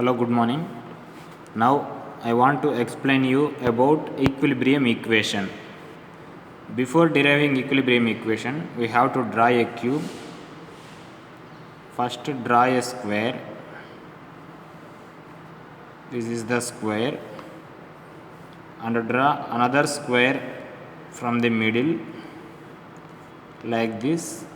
Hello, good morning. Now I want to explain you about equilibrium equation. Before deriving equilibrium equation, we have to draw a cube. First draw a square. This is the square. And draw another square from the middle like this.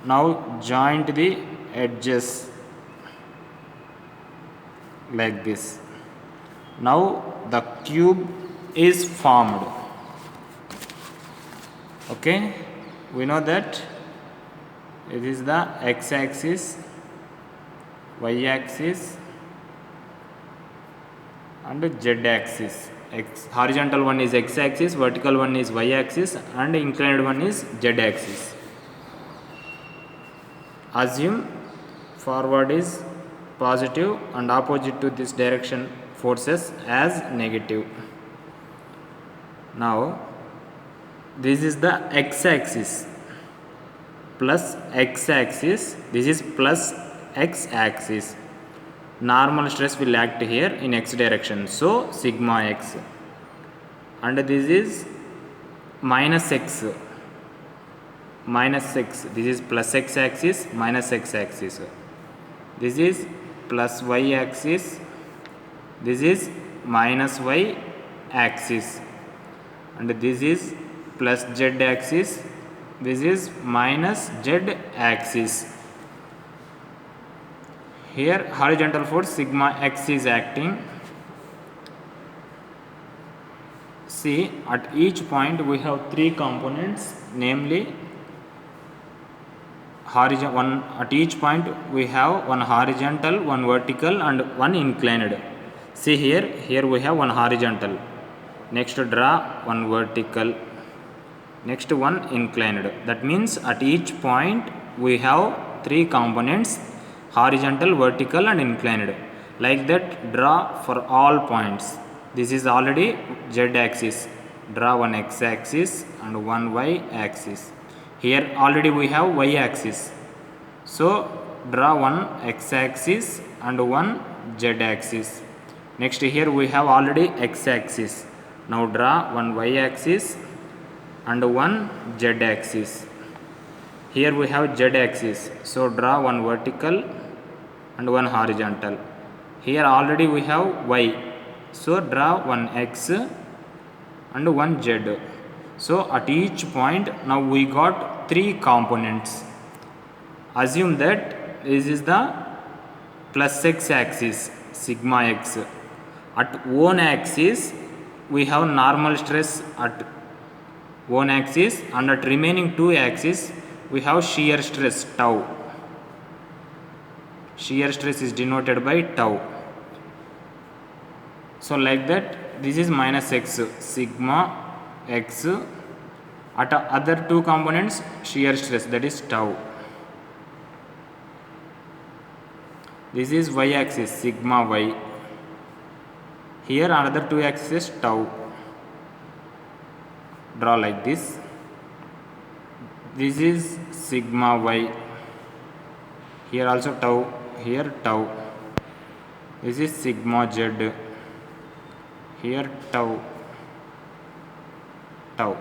Now joint the edges like this. Now the cube is formed. Okay, we know that it is the x-axis, y-axis and z-axis. Horizontal one is x-axis, vertical one is y-axis and inclined one is z-axis. Assume forward is positive and opposite to this direction forces as negative. Now this is the x-axis plus x-axis, this is plus x-axis. Normal stress will act here in x direction, so sigma x. And this is minus x, this is plus x-axis, minus x-axis. This is plus y-axis, this is minus y-axis. And this is plus z-axis, this is minus z-axis. Here horizontal force sigma x is acting. See, at each point we have three components, namely at each point we have one horizontal, one vertical and one inclined. See here we have one horizontal. Next draw one vertical. Next one inclined. That means at each point we have three components, horizontal, vertical and inclined. Like that draw for all points. This is already z-axis. Draw one x-axis and one y-axis. Here already we have y-axis. So draw one x-axis and one z-axis. Next here we have already x-axis. Now draw one y-axis and one z-axis. Here we have z-axis. So draw one vertical and one horizontal. Here already we have y. So draw one x and one z. So at each point now we got three components. Assume that this is the plus x axis, sigma x. At one axis we have normal stress at one axis, and at remaining two axes we have shear stress tau. Shear stress is denoted by tau. So like that, this is minus x, sigma x. At other two components shear stress, that is tau. This is y-axis, sigma y. Here another two axes tau. Draw like this. This is sigma y. Here also tau. Here tau. This is sigma z. Here tau. Tau.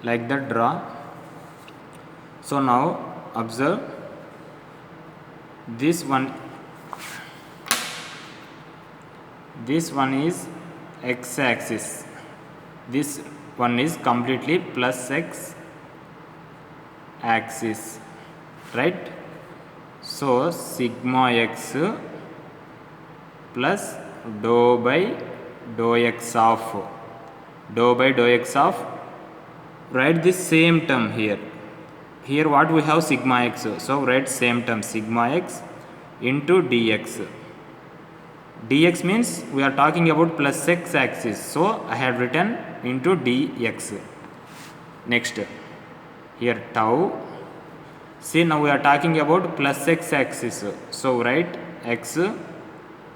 Like that draw. So now observe this one is x-axis. This one is completely plus x axis, right? So sigma x plus dou by dou x of write this same term here. Here what we have sigma x, so write same term sigma x into dx. Dx means we are talking about plus x axis, so I have written into dx. Next here tau. See, now we are talking about plus x axis, so write x,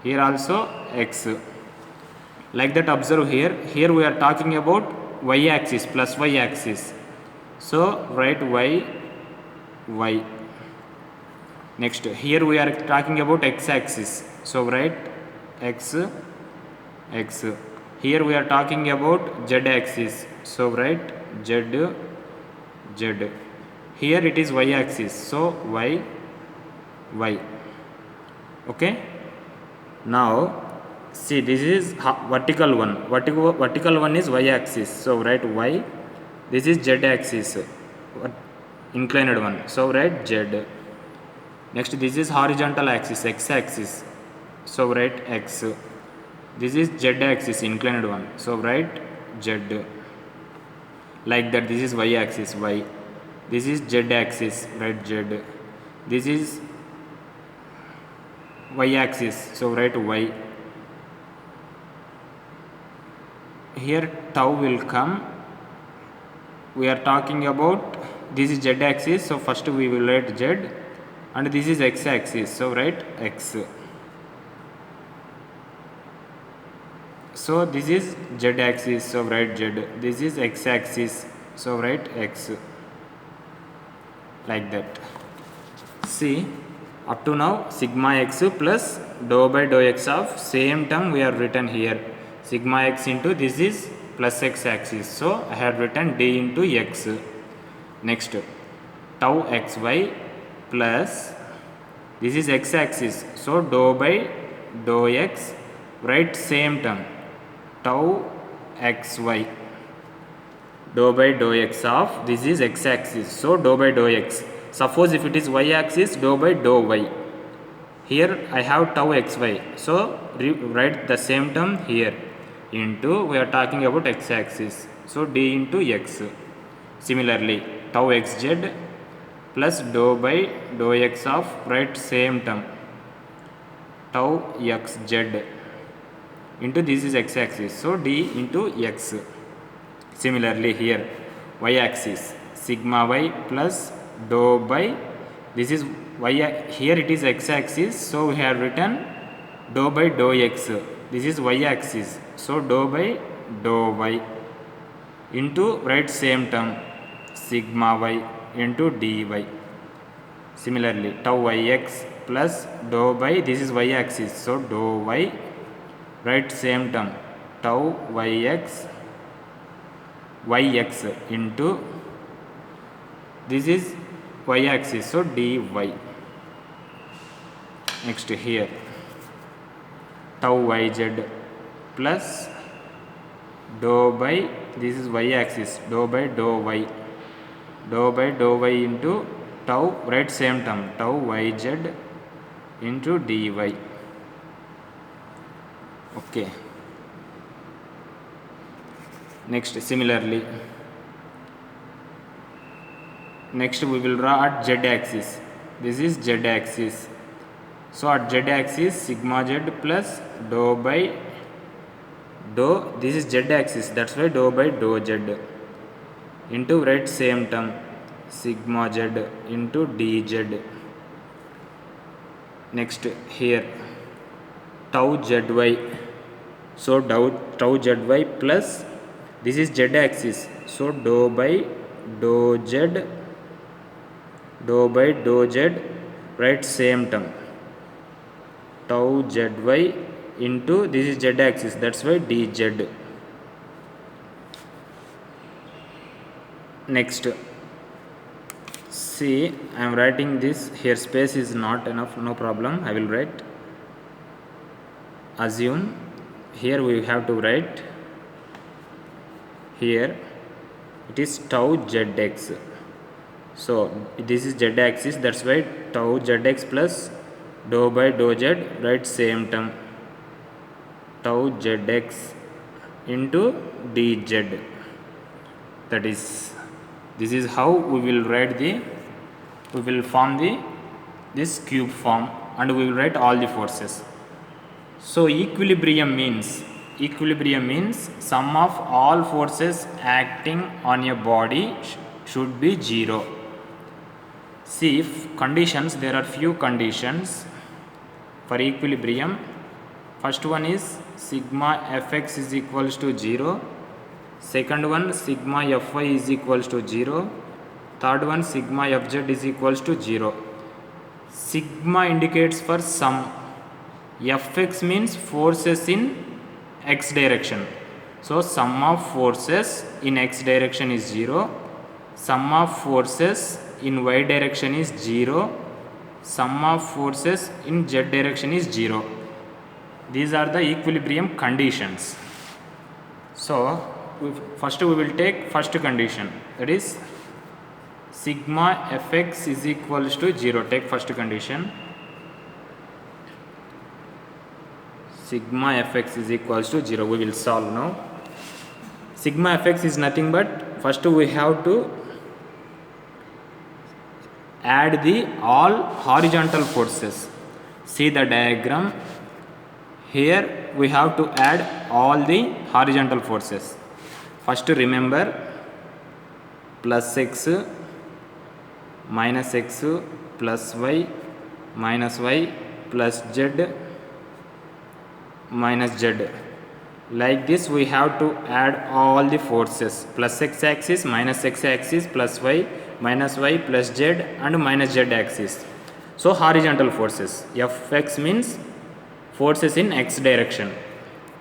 here also x. Like that observe here we are talking about y axis, plus y axis. So write y. Next, here we are talking about x-axis. So write x, x. Here we are talking about z-axis. So write z, z. Here it is y-axis. So y, y. Okay. Now see, this is vertical one. Vertical one is y-axis. So write y. This is z-axis, inclined one. So write z. Next, this is horizontal axis, x-axis. So write x. This is z-axis, inclined one. So write z. Like that, this is y-axis, y. This is z-axis, write z. This is y-axis, so write y. Here tau will come. We are talking about, this is z-axis, so first we will write z, and this is x-axis, so write x. So this is z-axis, so write z. This is x-axis, so write x. Like that. See, up to now sigma x plus dou by dou x of same term we have written here. Sigma x into this is plus x axis, so I have written d into x. Next, tau xy plus this is x axis, so dou by dou x, write same term tau xy, dou by dou x of this is x axis, so dou by dou x. Suppose if it is y axis, dou by dou y. Here I have tau xy, so write the same term here into, we are talking about x axis, so d into x. Similarly, tau xz plus dou by dou x of, write same term tau xz into this is x axis, so d into x. Similarly here y axis, sigma y plus dou by this is y, here it is x axis, so we have written dou by dou x. This is y axis, so dou by dou y into, write same term sigma y into dy. Similarly, tau yx plus dou by this is y axis, so dou y, write same term tau yx into this is y axis, so dy. Next here tau yz plus dou by this is y axis, dou by dou y into tau, write same term tau yz into dy. Okay. Next, similarly, next we will draw at z axis. This is z axis, so at z axis sigma z plus dou by dou, this is z axis, that's why dou by dou z into, write same term sigma z into dz. Next here tau zy, so tau zy plus this is z axis, so dou by dou z, write same term tau zy into this is z axis, that's why dz. Next, see, I am writing this here, space is not enough, no problem, I will write. Assume here we have to write, here it is tau zx, so this is z axis, that's why tau zx plus dou by dou z, write same term tau zx into dz. That is, this is how we will write the, we will form the this cube form, and we will write all the forces. So equilibrium means sum of all forces acting on a body should be 0. See, if conditions, there are few conditions for equilibrium. First one is sigma fx is equals to 0. Second one, sigma fy is equals to 0. Third one, sigma fz is equals to 0. Sigma indicates for sum. Fx means forces in x direction. So sum of forces in x direction is 0. Sum of forces in y direction is 0. Sum of forces in z direction is 0. These are the equilibrium conditions. So first we will take first condition, that is sigma fx is equals to 0. Take first condition. Sigma fx is equals to 0. We will solve now. Sigma fx is nothing but, first we have to add the all horizontal forces. See the diagram. Here we have to add all the horizontal forces. First remember, plus x minus x plus y minus y plus z minus z. Like this we have to add all the forces, plus x axis minus x axis plus y minus y plus z and minus z axis. So horizontal forces, fx means forces in x direction,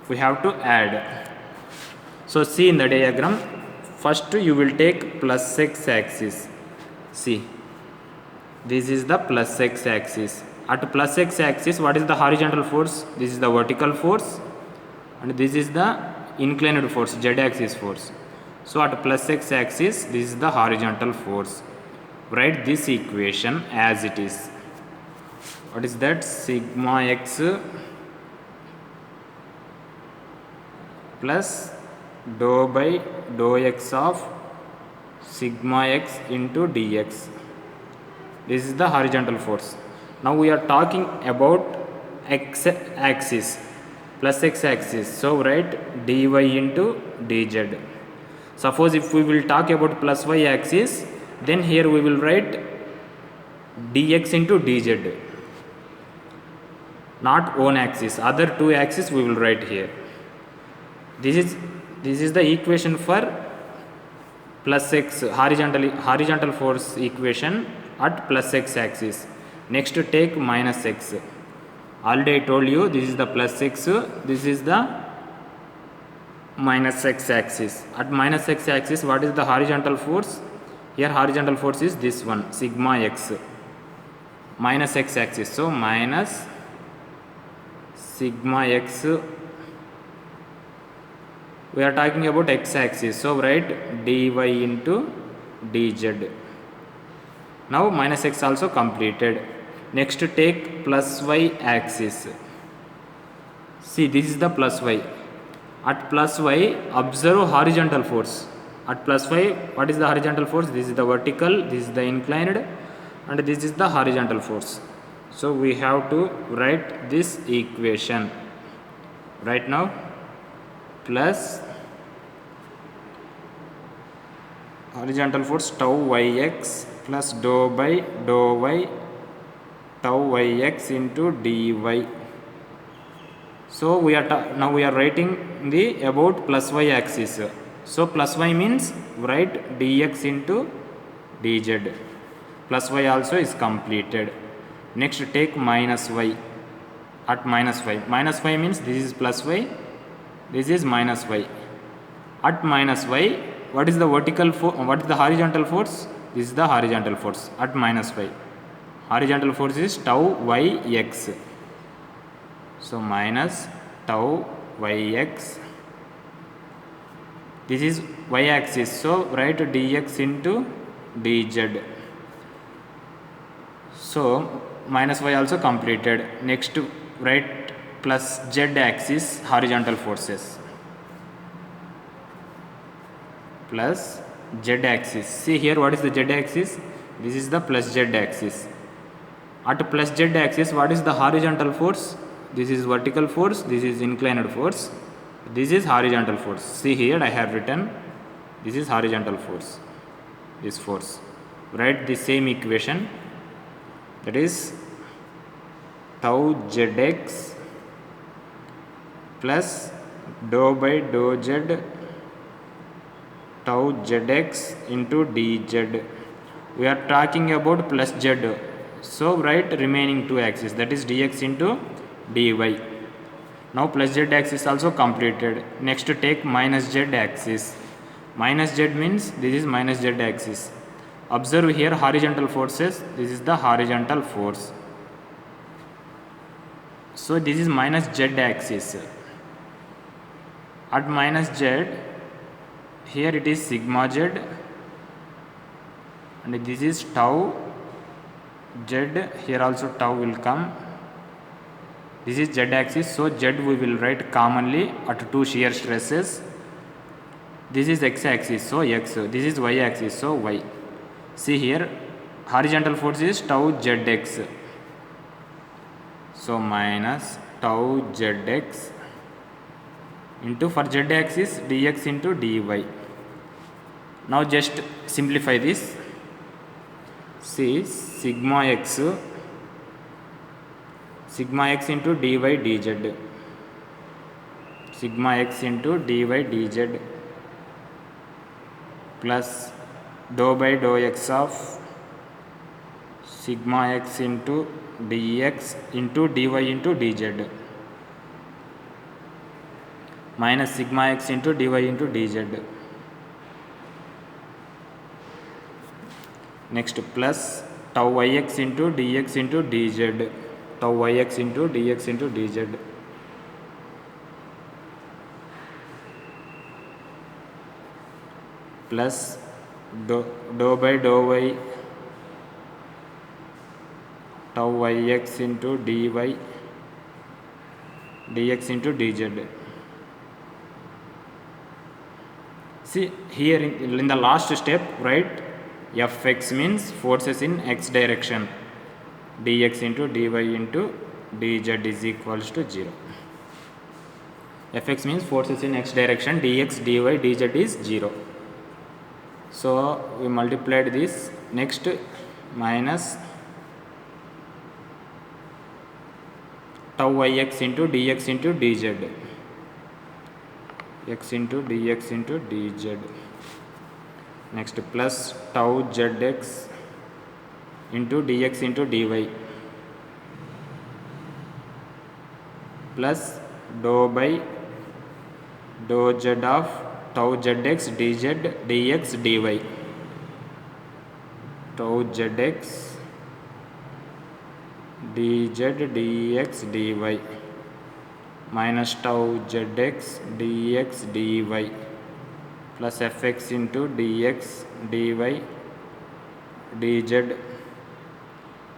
we have to add. So see in the diagram, first you will take plus x axis. See, this is the plus x axis. At plus x axis, what is the horizontal force? This is the vertical force, and this is the inclined force, z axis force. So at plus x axis, this is the horizontal force. Write this equation as it is. What is that? Sigma x plus dou by dou x of sigma x into dx. This is the horizontal force. Now we are talking about x axis, plus x axis. So write dy into dz. Suppose if we will talk about plus y axis, then here we will write dx into dz. Not one axis, other two axes we will write here. This is the equation for plus x horizontal force equation at plus x axis. Next take minus x. Already I told you, this is the plus x, this is the minus x axis. At minus x axis, what is the horizontal force? Here horizontal force is this one, sigma x. Minus x axis, so minus sigma x. We are talking about x axis, so write dy into dz. Now minus x also completed. Next take plus y axis. See, this is the plus y. At plus y, observe horizontal force. At plus y, what is the horizontal force? This is the vertical, this is the inclined, and this is the horizontal force. So we have to write this equation right now. Plus horizontal force tau yx plus dou by dou y tau yx into dy. So we are now we are writing the about plus y axis. So plus y means write dx into dz. Plus y also is completed. Next take minus y at minus y. Minus y means this is plus y, this is minus y. At minus y, what is the vertical force? What is the horizontal force? This is the horizontal force at minus y. Horizontal force is tau yx. So minus tau yx. This is y axis. So write dx into dz. So minus y also completed. Next write plus z axis horizontal forces. Plus z axis. See here, what is the z axis? This is the plus z axis. At plus z axis, what is the horizontal force? This is vertical force, this is inclined force, this is horizontal force. See here, I have written, this is horizontal force, this force. Write the same equation, that is tau zx plus dou by dou z tau zx into dz. We are talking about plus z. So write remaining two axes, that is dx into dy. Now plus z axis also completed. Next take minus z axis. Minus z means this is minus z axis. Observe here horizontal forces, this is the horizontal force. So this is minus z axis. At minus z, here it is sigma z and this is tau z, here also tau will come. This is z axis, so z we will write commonly at two shear stresses. This is x axis, so x. This is y axis, so y. See here, horizontal force is tau zx. So minus tau zx into, for z axis, dx into dy. Now just simplify this. See, sigma x into dy dz. Sigma x into dy dz plus dou by dou x of sigma x into dx into dy into dz minus sigma x into dy into dz. Next plus tau yx into dx into dz. Tau yx into dx into dz. Plus dou by dou y tau yx into dy dx into dz. See here in the last step, right, fx means forces in x direction, dx into dy into dz is equals to 0. Fx means forces in x direction, dx, dy, dz is 0. So we multiplied this. Next minus tau yx into dx into dz. X into dx into dz. Next plus tau zx into dx into dy plus dou by dou z of tau zx dz dx dy. Tau zx dz dx dy minus tau zx dx dy plus fx into dx dy dz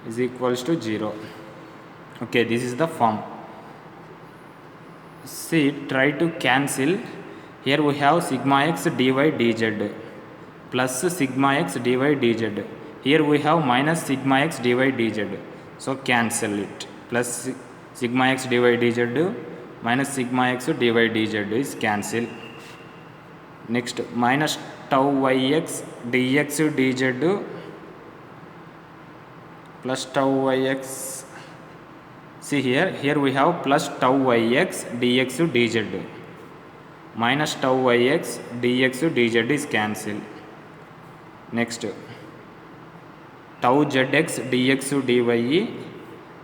is equals to 0. Okay, this is the form. See, try to cancel. Here we have sigma x dy dz plus sigma x dy dz. Here we have minus sigma x dy dz. So cancel it. Plus sigma x dy dz minus sigma x dy dz is cancel. Next minus tau yx dx dz plus tau yx. See here we have plus tau yx dx dz minus tau yx dx dz is cancel. Next tau zx dx dy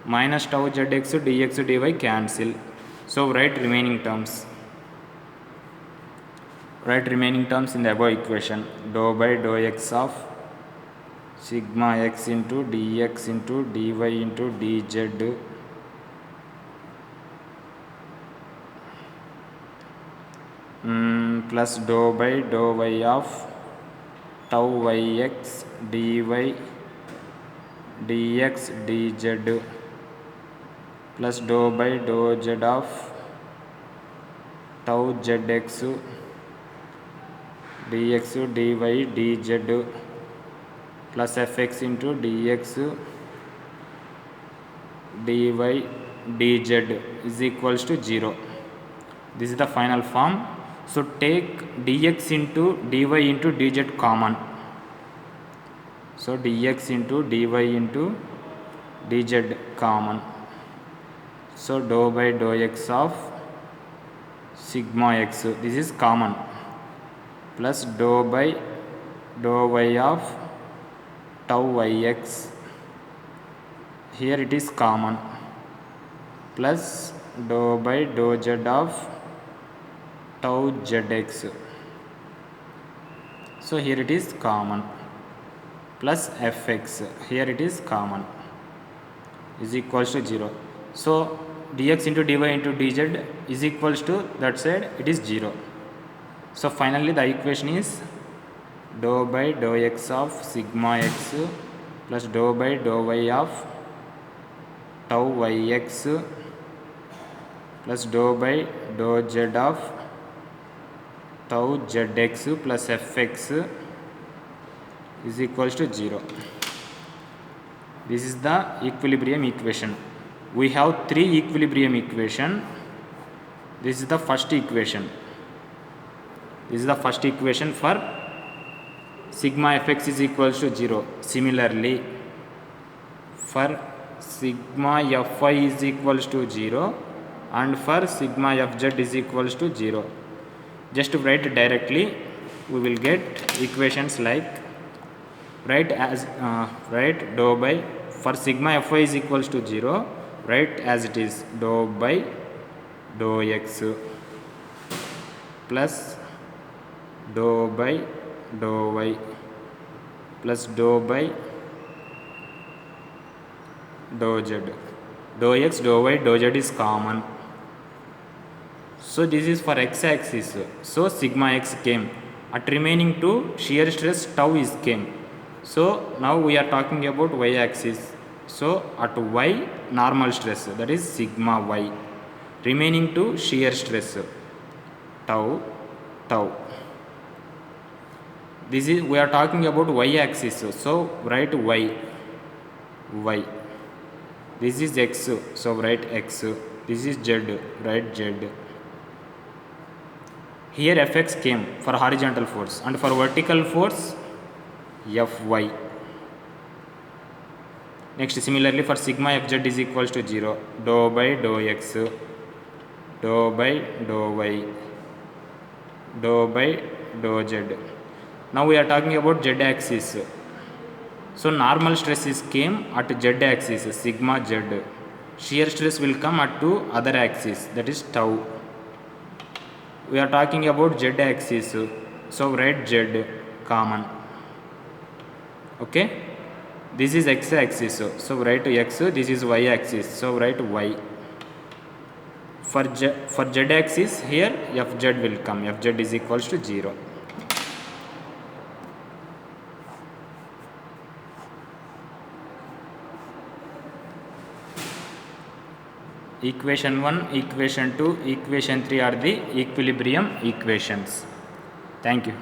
minus tau zx dx dy cancel. So write remaining terms. Write remaining terms in the above equation. Dou by dou x of sigma x into dx into dy into dz plus dou by dou y of tau yx dy dx dz plus dou by dou z of tau zx dx dy dz plus fx into dx dy dz is equals to 0. This is the final form. So take dx into dy into dz common. So dx into dy into dz common. So dou by dou x of sigma x, this is common, plus dou by dou y of tau yx here it is common, plus dou by dou z of tau zx. So here it is common, plus fx, here it is common, is equals to 0. So dx into dy into dz is equals to that side, it is 0. So finally the equation is dou by dou x of sigma x plus dou by dou y of tau yx plus dou by dou z of tau zx plus fx is equals to 0. This is the equilibrium equation. We have 3 equilibrium equation. This is the first equation. This is the first equation for sigma fx is equals to 0. Similarly, for sigma fy is equals to 0 and for sigma fz is equals to 0. Just to write directly, we will get equations like write dou by, for sigma fy is equals to 0, write as it is dou by dou x plus dou by dou y plus dou by dou z. Dou x, dou y, dou z is common. So this is for x axis. So sigma x came. At remaining 2, shear stress tau is came. So now we are talking about y axis. So at y, normal stress, that is sigma y. Remaining 2, shear stress tau. This is, we are talking about y axis. So write y. This is x, so write x. This is z, write z. Here fx came for horizontal force and for vertical force fy. Next, similarly for sigma fz is equals to 0, dou by dou x, dou by dou y, dou by dou z. Now we are talking about z axis. So normal stress is came at z axis, sigma z. Shear stress will come at to other axis, that is tau. We are talking about z axis, so write z common. Okay, this is x axis, so write x. This is y axis, so write y. For z axis, here fz will come, fz is equals to 0. Equation 1, equation 2, equation 3 are the equilibrium equations. Thank you.